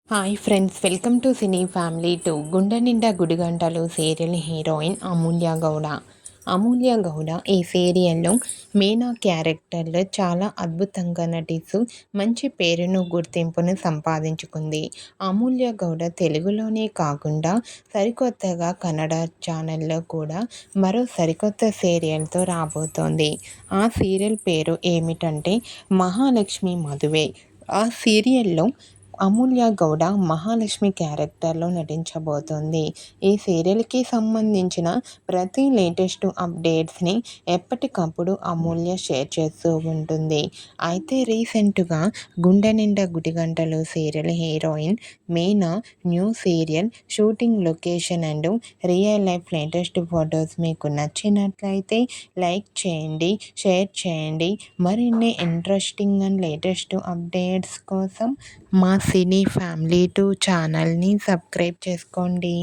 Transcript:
Hi friends, welcome to cine family 2. గుండె Ninda Gudigantalu serial heroine అమూల్య గౌడ. అమూల్య గౌడ ఈ సీరియల్లో మీనా క్యారెక్టర్లో చాలా అద్భుతంగా నటిస్తూ మంచి పేరును గుర్తింపును సంపాదించుకుంది. అమూల్య గౌడ తెలుగులోనే కాకుండా సరికొత్తగా కన్నడ ఛానల్లో కూడా మరో సరికొత్త సీరియల్తో రాబోతోంది. ఆ సీరియల్ పేరు ఏమిటంటే మహాలక్ష్మి మదువే. ఆ సీరియల్లో అమూల్య గౌడ మహాలక్ష్మి క్యారెక్టర్లో నటించబోతోంది. ఈ సీరియల్కి సంబంధించిన ప్రతి లేటెస్ట్ అప్డేట్స్ని ఎప్పటికప్పుడు అమూల్య షేర్ చేస్తూ ఉంటుంది. అయితే రీసెంట్గా Gunde Ninda Gudigantalu serial heroine Meena new serial shooting location and real life latest photos మీకు నచ్చినట్లయితే లైక్ చేయండి, షేర్ చేయండి. మరిన్ని ఇంట్రెస్టింగ్ అండ్ లేటెస్ట్ అప్డేట్స్ కోసం మా సినీ ఫ్యామిలీ 2 ఛానల్ని సబ్స్క్రైబ్ చేసుకోండి.